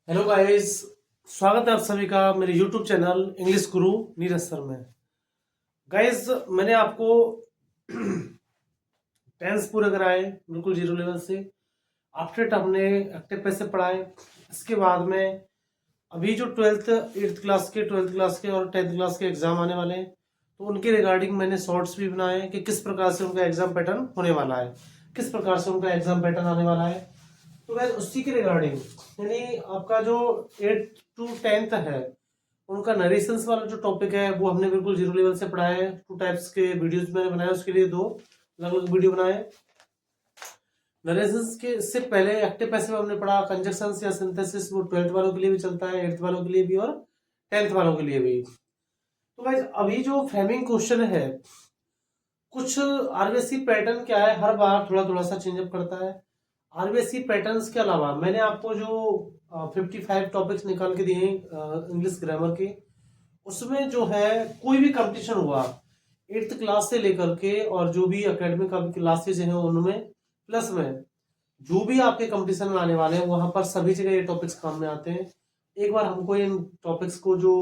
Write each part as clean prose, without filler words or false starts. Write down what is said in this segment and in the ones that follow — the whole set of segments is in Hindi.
हेलो गाइस, स्वागत है आप सभी का मेरे यूट्यूब चैनल इंग्लिश गुरु नीरज सर में। गाइस, मैंने आपको टेंस पूरे कराए बिल्कुल जीरो लेवल से। आफ्टर हमने एक्टिव पैसे पढ़ाए। इसके बाद में अभी जो 8th क्लास के 12th क्लास के और 10th क्लास के एग्जाम आने वाले हैं, तो उनके रिगार्डिंग मैंने शॉर्ट्स भी बनाए कि किस प्रकार से उनका एग्जाम पैटर्न होने वाला है, किस प्रकार से उनका एग्जाम पैटर्न आने वाला है। तो गाइस, उसी के रिगार्डिंग यानी आपका जो 8th to 10th है, उनका नरेशंस वाला जो टॉपिक है वो हमने बिल्कुल जीरो लेवल से पढ़ाया है। 2 टाइप्स के वीडियोस मैंने बनाए, उसके लिए 2 अलग अलग वीडियो बनाए। नरेशंस के इससे पहले एक्टिव पैसिव हमने पढ़ा, कंजक्शंस या सिंथेसिस, वो 12th वालों के लिए भी चलता है, 8th वालों के लिए भी और 10th वालों के लिए भी। तो गाइस, अभी जो फ्रेमिंग क्वेश्चन है, कुछ आरबीएससी पैटर्न क्या है, हर बार थोड़ा थोड़ा सा चेंजअप करता है। आरबीएससी पैटर्न्स के अलावा मैंने आपको जो 55 टॉपिक्स निकाल के दिए इंग्लिश ग्रामर के, उसमें जो है कोई भी कंपटीशन हुआ 8th क्लास से लेकर के और जो भी एकेडमिक क्लासेज हैं उनमें, प्लस में जो भी आपके कंपटीशन में आने वाले हैं, वहां पर सभी जगह ये टॉपिक्स काम में आते हैं। एक बार हमको इन टॉपिक्स को जो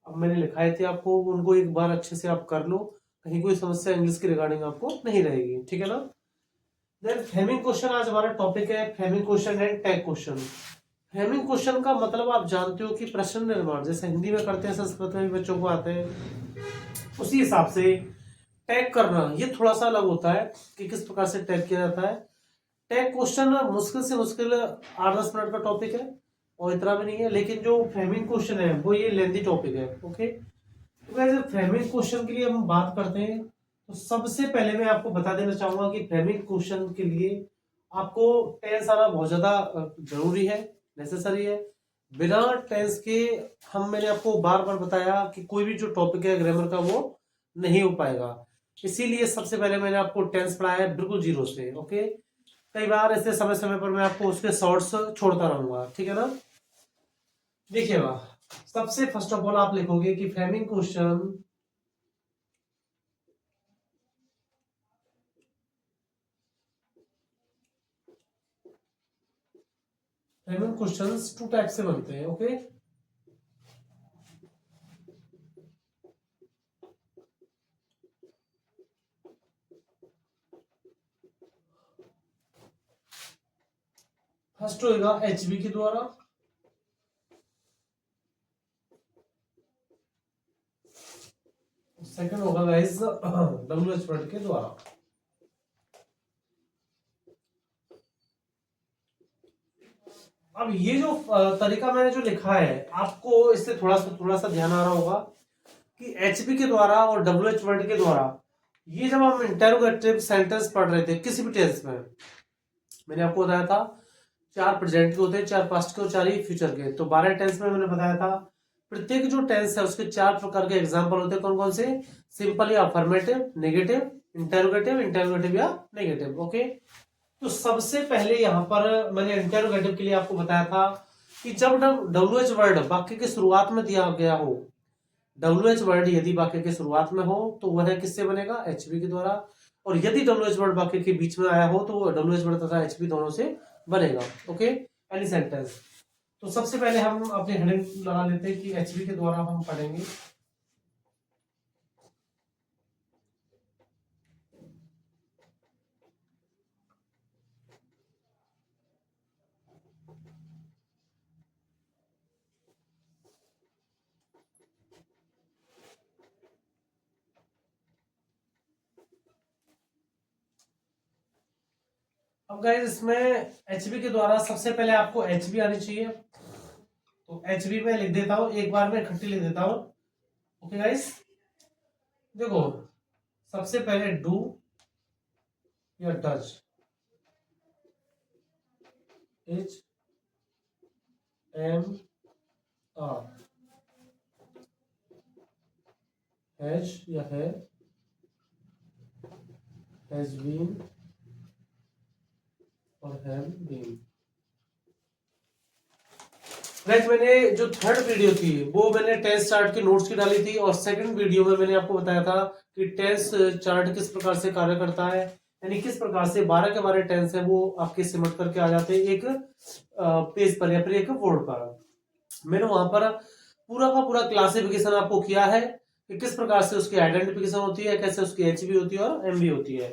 अब मैंने लिखाए थे आपको, उनको एक बार अच्छे से आप कर लो, कहीं कोई समस्या इंग्लिश के रिगार्डिंग आपको नहीं रहेगी, ठीक है ना। देन फ्रेमिंग क्वेश्चन आज हमारा टॉपिक है, framing question and tag question. Framing question का मतलब आप जानते हो कि प्रश्न निर्माण, जैसे हिंदी में करते हैं, संस्कृत में भी बच्चों को आते हैं, उसी हिसाब से टैग करना ये थोड़ा सा अलग होता है कि किस प्रकार से टैग किया जाता है। टैग क्वेश्चन मुश्किल से मुश्किल 8-10 मिनट का टॉपिक है और इतना भी नहीं है, लेकिन जो फ्रेमिंग क्वेश्चन है वो ये लेंथी टॉपिक है। ओके, तो वैसे फ्रेमिंग क्वेश्चन के लिए हम बात करते हैं, तो सबसे पहले मैं आपको बता देना चाहूंगा कि फ्रेमिंग क्वेश्चन के लिए आपको टेंस आना बहुत ज्यादा जरूरी है, नेसेसरी है। बिना टेंस के मैंने आपको बार बार बताया कि कोई भी जो टॉपिक है ग्रामर का वो नहीं हो पाएगा। इसीलिए सबसे पहले मैंने आपको टेंस पढ़ाया है बिल्कुल जीरो से। ओके, कई बार ऐसे समय समय पर मैं आपको उसके शॉर्ट्स छोड़ता रहूंगा, ठीक है ना। देखिएगा, सबसे फर्स्ट ऑफ ऑल आप लिखोगे कि framing question framing questions 2 type से बनते हैं। ओके, फर्स्ट होगा एचबी के द्वारा, सेकंड होगा गाइस डब्ल्यूएच वर्ड के द्वारा। अब ये जो तरीका मैंने जो लिखा है, आपको इससे थोड़ा सा ध्यान आ रहा होगा कि एचबी के द्वारा और डब्ल्यूएच वर्ड के द्वारा, ये जब हम इंटेरोगेटिव सेंटेंस पढ़ रहे थे किसी भी टेंस में, मैंने आपको बताया था 4 प्रेजेंट के होते हैं, 4 पास्ट के और 4 ही फ्यूचर के। तो 12 टेंस में मैंने बताया था प्रत्येक जो टेंस है उसके 4 प्रकार के एग्जाम्पल होते हैं। कौन कौन से? सिंपल या अफर्मेटिव, नेगेटिव, इंटेरोगेटिव या नेगेटिव। ओके, तो सबसे पहले यहां पर मैंने इंटेरोगेटिव के लिए आपको बताया था कि जब डब्ल्यूएच वर्ड वाक्य के शुरुआत में दिया गया हो, डब्ल्यूएच वर्ड यदि वाक्य के शुरुआत में हो तो वह किससे बनेगा? एचबी के द्वारा। और यदि डब्ल्यूएच वर्ड वाक्य के बीच में आया हो तो डब्ल्यूएच वर्ड तथा एचबी दोनों से बनेगा। Okay, any sentence. तो सबसे पहले हम अपने हेडिंग लगा लेते हैं कि एचबी के द्वारा हम पढ़ेंगे। अब गाइस, इसमें एचबी के द्वारा सबसे पहले आपको एचबी आनी चाहिए, तो एचबी में लिख देता हूं, एक बार में इकट्ठी लिख देता हूं। ओके गाइस, देखो, सबसे पहले डू या does, is am are, has या है, हैज बीन और हैव बीन। गाइस, मैंने जो थर्ड वीडियो थी वो मैंने टेंस चार्ट की नोट्स की डाली थी, और सेकंड वीडियो में मैंने आपको बताया था कि टेंस चार्ट किस प्रकार से कार्य करता है, यानी किस प्रकार से 12 के 12 टेंस है वो आपके सिमट करके आ जाते हैं एक पेज पर या फिर एक बोर्ड पर। मैंने वहां पर पूरा का पूरा क्लासिफिकेशन आपको किया है कि किस प्रकार से उसकी आइडेंटिफिकेशन होती है, कैसे उसकी एचबी होती है और एमबी होती है।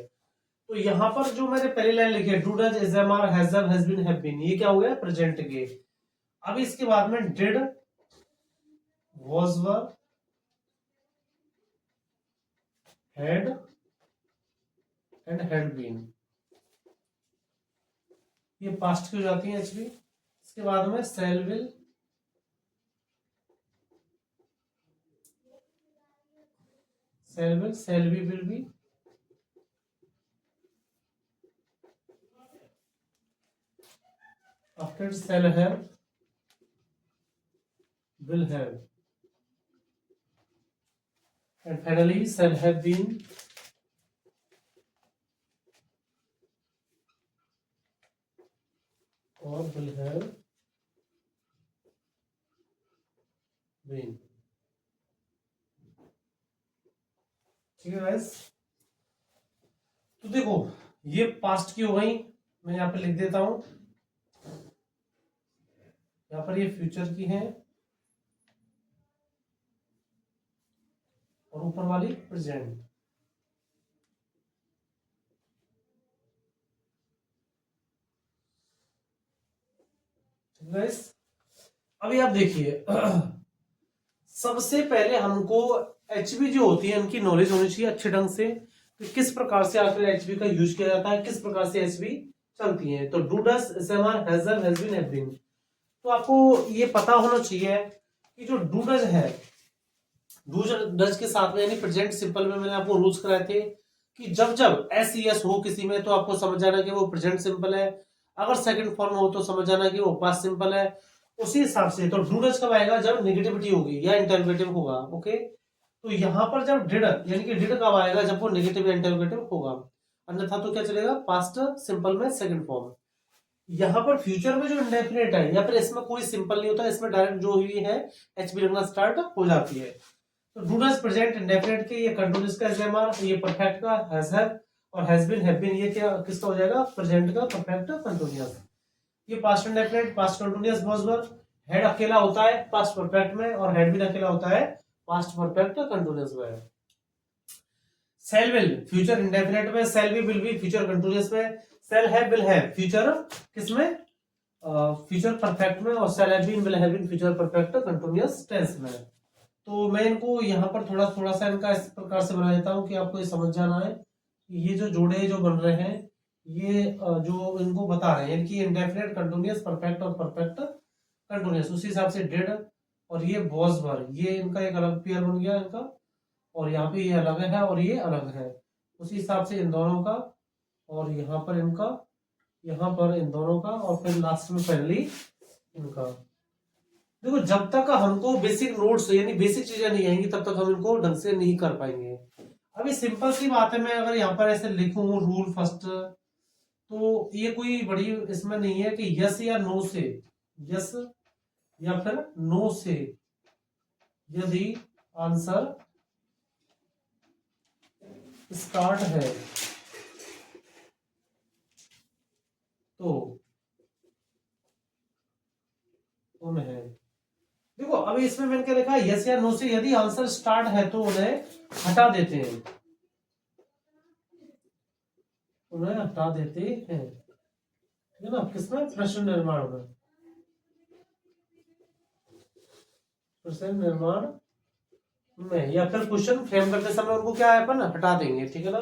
तो यहाँ पर जो मैंने पहली लाइन लिखी है, do does is am are has been have been, ये क्या हो गया, प्रेजेंट के। अब इसके बाद में did was were had and had been, ये पास्ट की हो जाती है एचबी। इसके बाद में shall will shall be will be, after shall have will have, and finally shall have been or will have been। ठीक है गाइस, तो देखो ये पास्ट की हो गई, मैं यहाँ पे लिख देता हूं, यहाँ पर ये फ्यूचर की है और ऊपर वाली प्रेजेंट। गाइस अभी आप देखिए सबसे पहले हमको एचबी जो होती है उनकी नॉलेज होनी चाहिए अच्छे ढंग से कि किस प्रकार से आखिर एचबी का यूज किया जाता है, किस प्रकार से एचबी चलती है। तो डू डज एसएमआर हैजर हैज बीन हैव बीन, तो आपको ये पता होना चाहिए कि जो डू डज है, डू डज के साथ में यानी प्रेजेंट सिंपल में मैंने आपको रूल्स कराए थे कि जब जब एस ई एस हो किसी में तो आपको समझ जाना कि वो प्रेजेंट सिंपल है, अगर सेकंड फॉर्म हो तो समझ जाना कि वो पास्ट सिंपल है। उसी हिसाब से तो डू डज कब आएगा, जब नेगेटिविटी होगी या इंटरोगेटिव होगा। ओके, तो यहां पर जब डिड यानी कि डिड कब आएगा, जब वो नेगेटिव या इंटरोगेटिव होगा, अन्यथा तो क्या चलेगा, पास्ट सिंपल में सेकंड फॉर्म। यहाँ पर फ्यूचर में जो इंडेफिनेट है या फिर इसमें कोई सिंपल नहीं होता, इसमें डायरेक्ट जो हुई है एचबी लगना स्टार्ट हो जाती है। तो डू डज प्रेजेंट इंडेफिनेट के, ये कंटीन्यूअस का एसएमआर, ये परफेक्ट का हैज हैव और हैज बीन हैव बीन, ये क्या किसका हो जाएगा, प्रेजेंट का परफेक्ट कंटीन्यूअस। ये past indefinite past continuous was were, head अकेला होता है पास्ट परफेक्ट में और हैड बीन अकेला होता है पास्ट परफेक्ट कंटीन्यूअस में। सेल विल फ्यूचर इंडेफिनेट में, shall be will be future continuous में, shall have will have future किसमें, फ्यूचर परफेक्ट में, और shall have been will have been future perfect continuous tense में। तो मैं इनको यहाँ पर थोड़ा थोड़ा सा इनका इस प्रकार से बना देता हूँ कि आपको ये समझ जाना है कि ये जो जोड़े जो बन रहे हैं ये जो इनको बता रहे हैं कि इंडेफिनेट कंटीन्यूअस परफेक्ट और परफेक्ट कंटीन्यूअस, उसी हिसाब से डिड और ये वॉज वर, ये इनका एक अलग पेयर बन गया इनका, और यहाँ पे ये अलग है और ये अलग है, उसी हिसाब से इन दोनों का, और यहाँ पर इनका, यहाँ पर इन दोनों का, और फिर लास्ट में फाइनली इनका। देखो जब तक हमको बेसिक नोट्स यानी बेसिक चीजें नहीं आएंगी तब तक हम इनको ढंग से नहीं कर पाएंगे। अभी सिंपल सी बात है, मैं अगर यहाँ पर ऐसे लिखूं रूल फर्स्ट, तो ये कोई बड़ी इसमें नहीं है कि यस या नो से, यस या फिर नो से यदि आंसर स्टार्ट है तो उन्हें, देखो अभी इसमें मैंने क्या लिखा, यस या नो से यदि आंसर स्टार्ट है तो उन्हें हटा देते हैं, उन्हें हटा देते हैं, ठीक है ना, किसमें, प्रश्न निर्माण में, प्रश्न निर्माण में, या फिर क्वेश्चन फ्रेम करते समय उनको क्या है अपन हटा देंगे, ठीक है ना।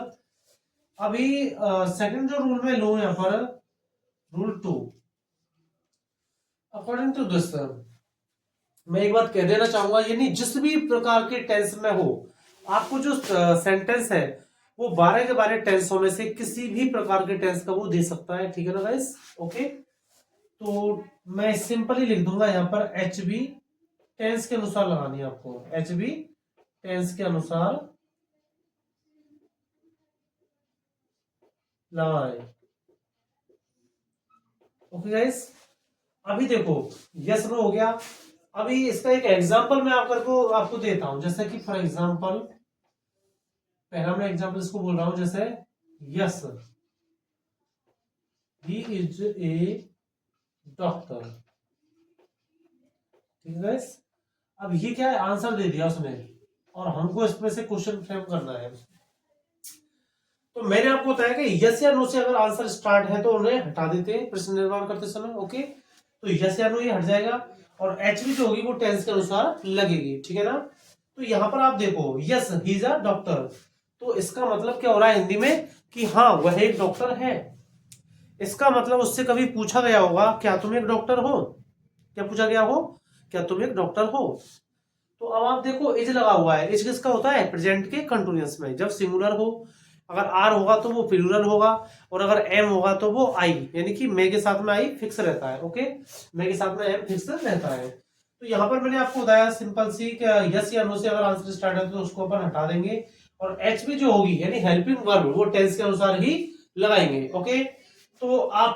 अभी सेकंड जो रूल में लो यहाँ पर रूल 2, अकॉर्डिंग टू दिस मैं एक बात कह देना चाहूंगा, यानी जिस भी प्रकार के टेंस में हो आपको जो सेंटेंस है वो 12 के 12 टेंसों में से किसी भी प्रकार के टेंस का वो दे सकता है, ठीक है ना गाइस। ओके, तो मैं सिंपली लिख दूंगा यहाँ पर एच बी टेंस के अनुसार लगानी है आपको, एच बी टेंस के अनुसार लगाए। ओके गाइस, अभी देखो यस नो हो गया। अभी इसका एक एग्जांपल मैं आपको देता हूं, जैसे कि फॉर एग्जांपल पहला मैं एग्जांपल इसको बोल रहा हूं, जैसे yes he is a doctor. ठीक है गाइस, अब ये क्या है, आंसर दे दिया उसने और हमको इसमें से क्वेश्चन फ्रेम करना है। तो मैंने आपको बताया कि यस या नो से अगर आंसर स्टार्ट है तो उन्हें हटा देते हैं प्रश्न निर्माण करते समय। ओके, तो यस या नो ये हट जाएगा और एच भी जो होगी वो टेंस के अनुसार लगेगी। ठीक है ना। तो यहां पर आप देखो, yes he is a doctor, तो इसका मतलब क्या हो रहा है हिंदी में कि हाँ वह एक डॉक्टर है। इसका मतलब उससे कभी पूछा गया होगा क्या तुम एक डॉक्टर हो, क्या पूछा गया हो क्या तुम एक डॉक्टर हो। तो अब आप देखो इज लगा हुआ है, इज किसका होता है, प्रेजेंट के कंटिन्यूअस में जब सिंगुलर हो। अगर आर होगा तो वो प्लूरल होगा और अगर एम होगा तो वो आई, यानी कि मे के साथ में आई फिक्स रहता है। ओके, मे के साथ में एम फिक्स रहता है। तो यहाँ पर मैंने आपको बताया सिंपल सी यस या नो से अगर आंसर स्टार्ट है तो उसको अपन हटा देंगे और एच भी जो होगी यानी हेल्पिंग वर्ब वो टेंस के अनुसार ही लगाएंगे। ओके, तो आप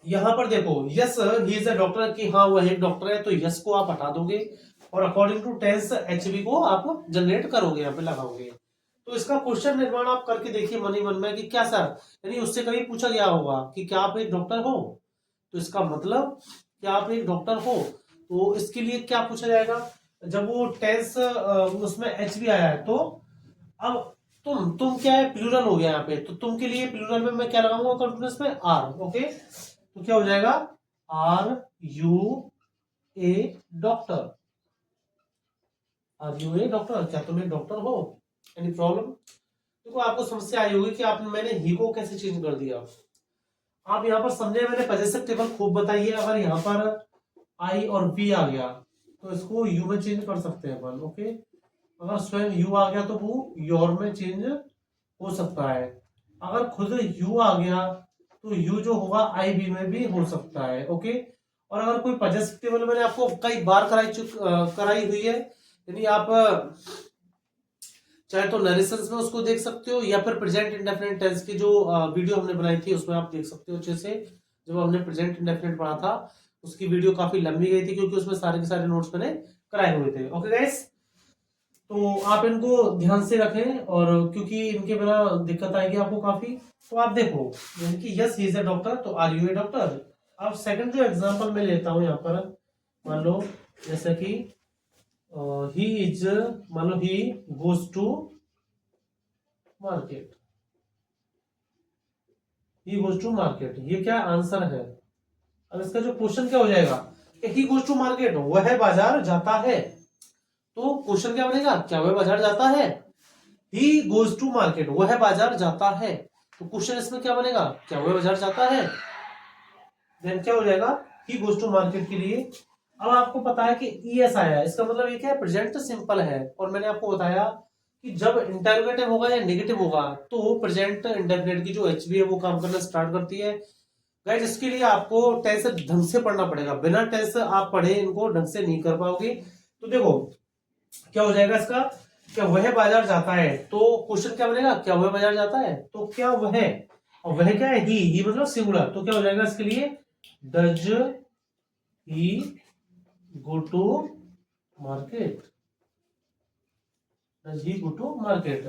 यहां पर देखो yes he is a doctor कि हाँ वह एक डॉक्टर है, तो यस को आप हटा दोगे और अकॉर्डिंग टू टेंस एचबी को आप जनरेट करोगे, यहाँ पे लगाओगे। तो इसका क्वेश्चन निर्माण आप करके देखिए मन ही मन में कि क्या सर, यानी उससे कभी पूछा गया होगा कि क्या आप एक डॉक्टर हो, तो इसका मतलब क्या आप एक डॉक्टर हो, तो इसके लिए क्या पूछा जाएगा। जब वो टेंस उसमें एच बी आया है तो अब तुम क्या है, प्लूरल हो गया यहाँ पे, तो तुम के लिए प्लूरल में मैं क्या लगाऊंगा कंटिन्यूअस में आर। ओके, तो क्या हो जाएगा, are you a doctor, are you a doctor, क्या तुम एक डॉक्टर हो, एनी प्रॉब्लम। देखो आपको समस्या आई होगी कि आपने मैंने ही को कैसे चेंज कर दिया। आप यहाँ पर समझे, मैंने पजेसिव टेबल खूब बताई है। अगर यहाँ पर आई और बी आ गया तो इसको यू में चेंज कर सकते हैं अपन। ओके, अगर स्वयं यू आ गया तो वो योर में चेंज हो सकता है। अगर खुद यू आ गया तो यू जो होगा आई बी में भी हो सकता है। ओके, और अगर कोई पजेसिव टेबल मैंने आपको कई बार कराई हुई है, यानी आप चाहे तो नरेशंस में उसको देख सकते हो या फिर प्रेजेंट इंडेफिनिट टेंस की जो वीडियो हमने बनाई थी उसमें आप देख सकते हो अच्छे से। जब हमने प्रेजेंट इंडेफिनिट पढ़ा था उसकी वीडियो काफी लंबी गई थी क्योंकि उसमें सारे के सारे नोट्स मैंने कराए हुए थे। ओके गाइस, तो आप इनको ध्यान से रखें और क्योंकि इनके बिना दिक्कत आएगी आपको काफी। तो आप देखो कि yes he is a doctor, तो आर यू ए डॉक्टर। अब सेकंड जो एग्जांपल मैं लेता हूं यहाँ पर, मान लो जैसे कि ही इज, मान लो he goes to market, he goes to market, ये क्या आंसर है। अब इसका जो क्वेश्चन क्या हो जाएगा कि ही गोज टू मार्केट, वह बाजार जाता है। तो क्वेश्चन क्या बनेगा, क्या वह बाजार जाता है, ही गोज टू मार्केट, वह बाजार जाता है। तो क्वेश्चन इसमें क्या बनेगा, क्या वह बाजार जाता है, देन क्या हो जाएगा ही गोज टू मार्केट के लिए। अब आपको पता है कि ईएस आया है, इसका मतलब ये क्या है, प्रेजेंट सिंपल है। और मैंने आपको बताया कि जब इंटरोगेटिव होगा या नेगेटिव होगा तो प्रेजेंट इंडेफिनिट की जो एचबी है वो काम करना स्टार्ट करती है। गाइस इसके लिए आपको टेंस ढंग से पढ़ना पड़ेगा, बिना टेंस आप पढ़े इनको ढंग से नहीं कर पाओगे। तो देखो क्या हो जाएगा इसका, क्या वह बाजार जाता है, तो क्वेश्चन क्या बनेगा, क्या वह बाजार जाता है, तो क्या वह, और वह क्या है, ही मतलब सिंगुलर, तो क्या हो जाएगा इसके लिए, does he go to market, does he go to market.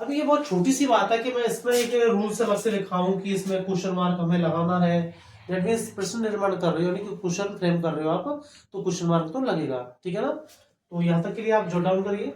अब ये बहुत छोटी सी बात है कि मैं इसमें एक रूल से अलग से लिखा हूं कि इसमें क्वेश्चन मार्क हमें लगाना है। दैट मीन्स प्रश्न निर्माण कर रहे हो यानी कि क्वेश्चन फ्रेम कर रहे हो आप, तो क्वेश्चन मार्क तो लगेगा। ठीक है ना, तो यहां तक के लिए आप जॉट डाउन करिए।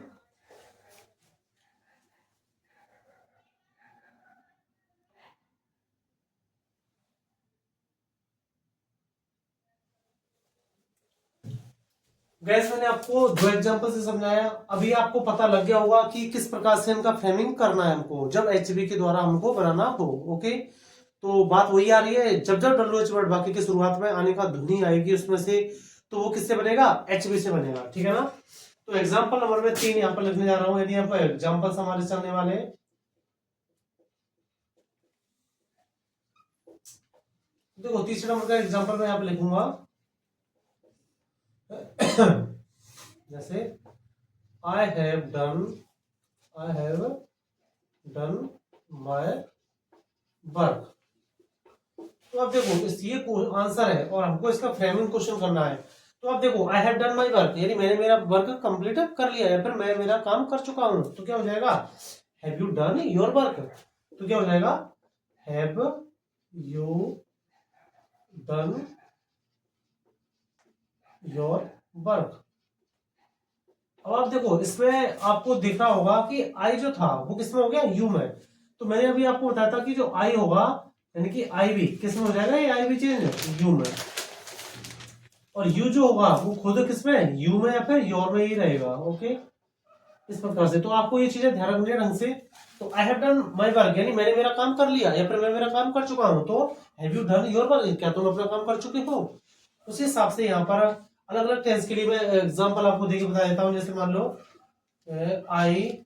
गैस मैंने आपको दो एग्जांपल से समझाया, अभी आपको पता लग गया होगा कि किस प्रकार से इनका फ्रेमिंग करना है हमको जब एचबी के द्वारा हमको बनाना हो। ओके, तो बात वही आ रही है, जब जब डब्ल्यूएच वर्ड वाक्य की शुरुआत में आने का ध्वनि आएगी उसमें से, तो वो किससे बनेगा, एचबी से बनेगा। ठीक है ना, तो एग्जाम्पल नंबर में 3 यहाँ पर लिखने जा रहा हूँ, यदि यहाँ पर एग्जाम्पल्स हमारे चलने वाले हैं। देखो तीसरे नंबर का एग्जाम्पल मैं यहाँ पे लिखूंगा जैसे I have done my work. तो आप देखो इस ये आंसर है और हमको इसका फ्रेमिंग क्वेश्चन करना है। तो आप देखो I have done my work यानी मैंने मेरा वर्क कंप्लीट कर लिया है, फिर मैं मेरा काम कर चुका हूं, तो क्या हो जाएगा, have you done your work, तो क्या हो जाएगा, have you done your work. अब आप देखो इसमें आपको दिख रहा होगा कि आई जो था वो किसमें हो गया, यू में। तो मैंने अभी आपको बताया था कि जो आई होगा यानी कि आई भी किसमें हो जाएगा, ये आई भी चेंज यू में, और यू जो होगा वो खुद किसमें, यू में या फिर योर में ही रहेगा। ओके, इस प्रकार से तो आपको ये चीजें ध्यान रखनी है ढंग से। तो I have done my work यानी मैंने मेरा काम कर लिया या फिर मैं मेरा काम कर चुका हूं। तो have you done your work, क्या तुम अपना काम कर चुके हो। उसी हिसाब से यहाँ पर अलग अलग टेंस के लिए मैं एग्जांपल आपको देके बता देता हूँ। जैसे मान लो आई,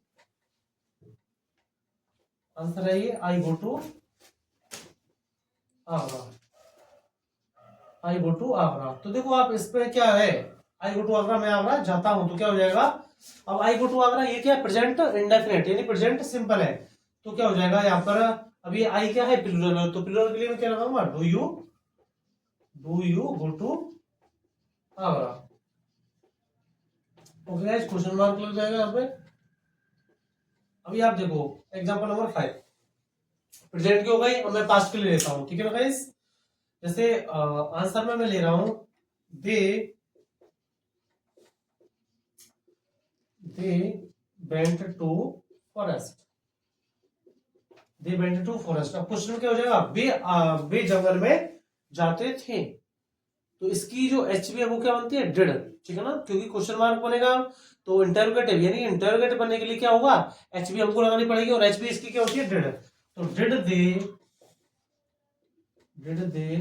आंसर है ये, I go to Agra, I go to Agra. तो देखो आप इस पे क्या है, आई गो टू आगरा, मैं आगरा जाता हूं, तो क्या हो जाएगा। अब आई गो टू आगरा ये क्या है, प्रेजेंट इंडेफिनिट यानी प्रेजेंट सिंपल है। तो क्या हो जाएगा यहाँ पर, अब ये आई क्या है, प्लूरल, तो प्लूरल के लिए मैं क्या लगाऊंगा, do you go to Agra. Okay guys, question mark लग जाएगा यहाँ पे। अभी आप देखो एग्जांपल नंबर 5, प्रेजेंट की हो गई, अब मैं पास्ट के लिए लेता हूँ, ठीक है ना गाइस। जैसे आंसर में मैं ले रहा हूं they went to forest, they went to forest. अब क्वेश्चन क्या हो जाएगा, वे जंगल में जाते थे। तो इसकी जो एच बी है वो क्या बनती है, डिड, ठीक है ना, क्योंकि क्वेश्चन मार्क बनेगा तो इंटरोगेटिव यानी इंटरोगेटिव बनने के लिए क्या होगा, एच बी हमको लगानी पड़ेगी, और एच बी इसकी क्या होती है, डिड। तो did they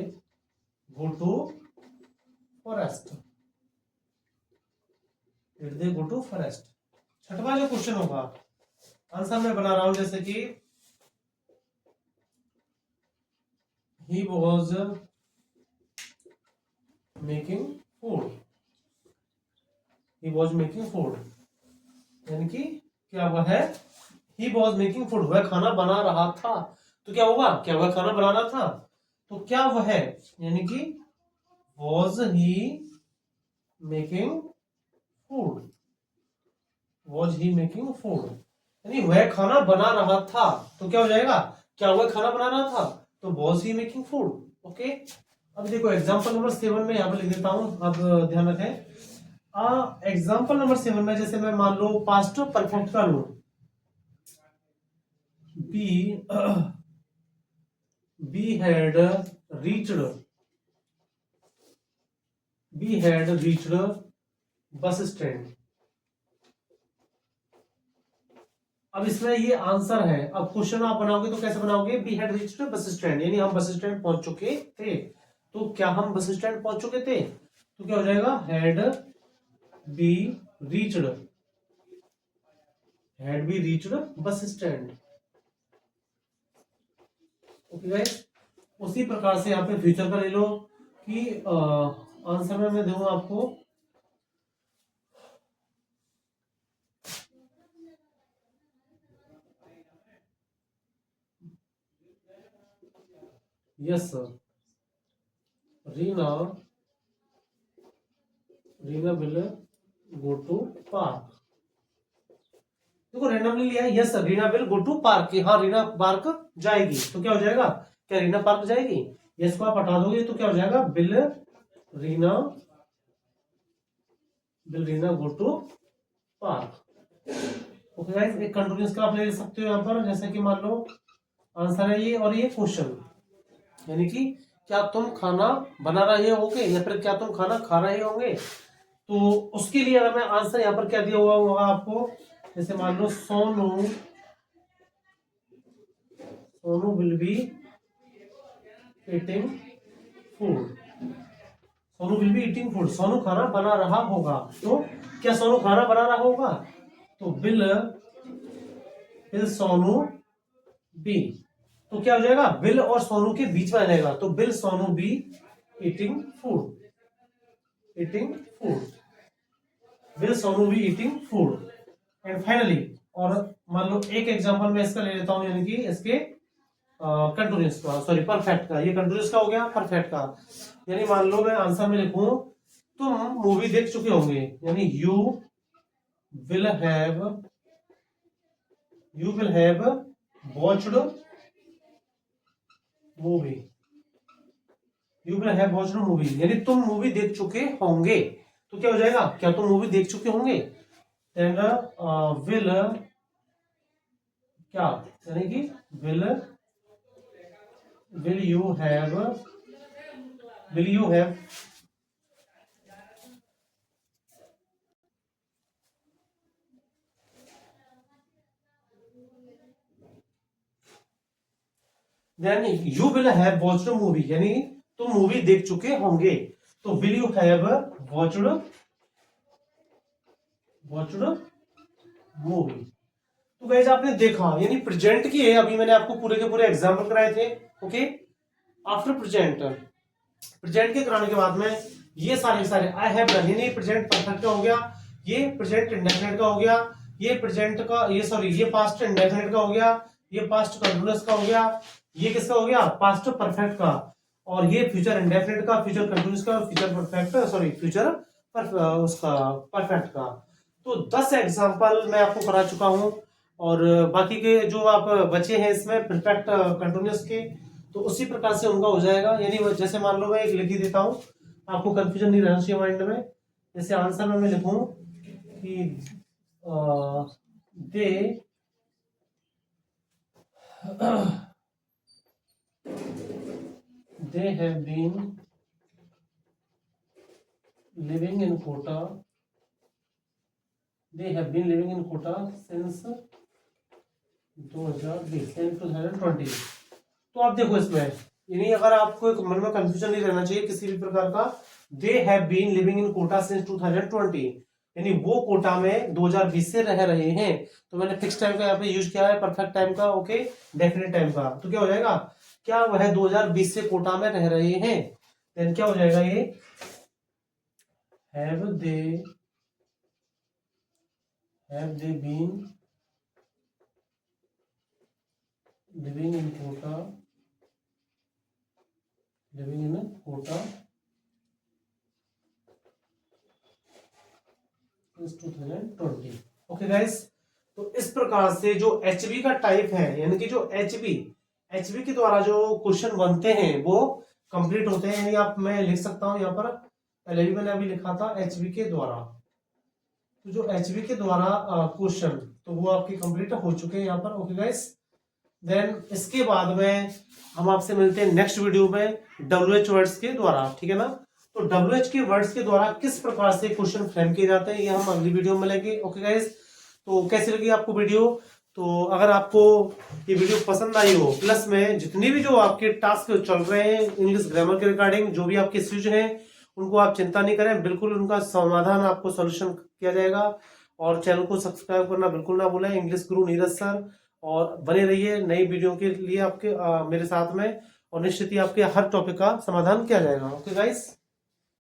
go to forest, did they go to forest. छठवां जो क्वेश्चन होगा आंसर में बना रहा हूं, जैसे कि he was making food, he was making food यानी कि क्या हुआ है, ही वॉज मेकिंग फूड, वह खाना बना रहा था। तो क्या होगा, क्या वह खाना बना रहा था, तो क्या वह है यानी कि was he making food, was he making food यानी वह खाना बना रहा था। तो क्या हो जाएगा, क्या वह खाना बना रहा था, तो was he making food. Okay, अब देखो एग्जांपल नंबर 7 में यहाँ पे लिख देता हूं, अब ध्यान रखें। एग्जांपल नंबर 7 में जैसे मैं मान लो पास्ट परफेक्ट का लूं, be had reached bus stand. अब इसमें ये आंसर है। अब क्वेश्चन आप बनाओगे तो कैसे बनाओगे, be had reached bus stand यानी हम बस स्टैंड पहुंच चुके थे। तो क्या हम बस स्टैंड पहुंच चुके थे, तो क्या हो जाएगा, had be reached bus stand. Okay guys, उसी प्रकार से यहाँ पे फ्यूचर का ले लो कि आंसर में मैं दूंगा आपको yes sir, Reena will go to park. देखो रैंडमली लिया है, yes sir Reena will go to park, हाँ रीना पार्क जाएगी। तो क्या हो जाएगा, क्या रीना पार्क जाएगी, यस को आप हटा दोगे तो क्या हो जाएगा, Reena go to park. Okay guys, एक कंटिन्यूस का आप ले सकते हो यहाँ पर, जैसे कि मान लो आंसर है ये और ये क्वेश्चन, यानी कि क्या तुम खाना बना रहे होगे या फिर क्या तुम खाना खा रहे होंगे। तो उसके लिए अगर मैं आंसर यहाँ पर क्या दिया हुआ होगा आपको, जैसे मान लो Sonu will be eating food, Sonu will be eating food, Sonu खाना बना रहा होगा। तो क्या सोनू खाना बना रहा होगा, तो विल सोनू बी, तो क्या हो जाएगा, विल और सोनू के बीच में आ जाएगा, तो will Sonu B eating food, will Sonu B eating food. And finally, और मान लो एक एग्जांपल मैं इसका ले लेता हूं, यानी कि इसके कंटिन्यूस का, सॉरी परफेक्ट का, ये कंटिन्यूस का हो गया, परफेक्ट का यानी मान लो मैं आंसर में लिखूं तुम मूवी देख चुके होंगे, यानी you will have watched movie, you will have watched movie, यानी तुम मूवी देख चुके होंगे। तो क्या हो जाएगा, क्या तुम मूवी देख चुके होंगे, एंड विल क्या, यानी कि will you have, will you have then you will have watched movie, यानी तुम मूवी देख चुके होंगे। तो will you have watched movie. तो गाइस आपने देखा, यानी प्रेजेंट की है, अभी मैंने आपको पूरे के पूरे एग्जाम्पल कराए थे। ओके, आफ्टर प्रेजेंट, प्रेजेंट के कराने के बाद में ये सारे आई हैव डन, यानी प्रेजेंट परफेक्ट का हो गया, ये प्रेजेंट इंडेफिनिट का हो गया, ये प्रेजेंट का, ये सॉरी ये पास्ट इंडेफिनिट का हो गया, ये पास्ट कंटीन्यूअस का हो गया, ये किसका हो गया, पास्ट परफेक्ट का, और ये फ्यूचर इंडेफिनिट का, फ्यूचर कंटीन्यूअस का, फ्यूचर परफेक्ट, सॉरी फ्यूचर उसका परफेक्ट का। तो 10 एग्जांपल मैं आपको करा चुका हूं, और बाकी के जो आप बचे हैं इसमें परफेक्ट कंटीन्यूअस के, तो उसी प्रकार से उनका हो जाएगा। यानी जैसे मान लो मैं एक लिख ही देता हूं, आपको कंफ्यूजन नहीं रहना चाहिए माइंड में। जैसे आंसर में मैं लिखूं कि they have been living in Kota, they have been living in Kota since 2020। तो आप देखो इसमें, यानी अगर आपको एक मन में कंफ्यूजन नहीं रहना चाहिए किसी भी प्रकार का, they have been living in Kota since 2020, यानी वो कोटा में 2020 से रह रहे हैं। तो मैंने फिक्स टाइम का यहाँ पे यूज किया है, परफेक्ट टाइम का, ओके, डेफिनेट टाइम का। तो क्या हो जाएगा, क्या वह 2020 से कोटा में रह रहे हैं, देन क्या हो जाएगा, ये have they been living in Kota, living in Kota since 2020। Okay guys, तो इस प्रकार से जो एचबी का टाइप है, यानी कि जो एचबी के द्वारा जो क्वेश्चन बनते हैं वो कंप्लीट होते हैं। यानी आप, मैं लिख सकता हूं यहाँ पर, पहले भी मैंने अभी लिखा था एचबी के द्वारा, तो जो एचबी के द्वारा क्वेश्चन, तो वो आपके कंप्लीट हो चुके हैं यहाँ पर। ओके गाइस, देन इसके बाद में हम आपसे मिलते हैं नेक्स्ट वीडियो में WH वर्ड्स के द्वारा, ठीक है ना। तो WH के वर्ड्स के द्वारा किस प्रकार से क्वेश्चन फ्रेम किए जाते हैं, ये हम अगली वीडियो में लेंगे। ओके गाइस, तो कैसी लगी आपको वीडियो, तो अगर आपको ये वीडियो पसंद आई हो, प्लस में जितने भी जो आपके टास्क चल रहे हैं इंग्लिश ग्रामर के रिगार्डिंग, जो भी आपके इश्यूज हैं, उनको आप चिंता नहीं करें, बिल्कुल उनका समाधान आपको सोल्यूशन किया जाएगा। और चैनल को सब्सक्राइब करना बिल्कुल ना भूलें, इंग्लिश गुरु नीरज सर, और बने रहिए नई वीडियो के लिए आपके मेरे साथ में, और निश्चित ही आपके हर टॉपिक का समाधान किया जाएगा। Okay guys.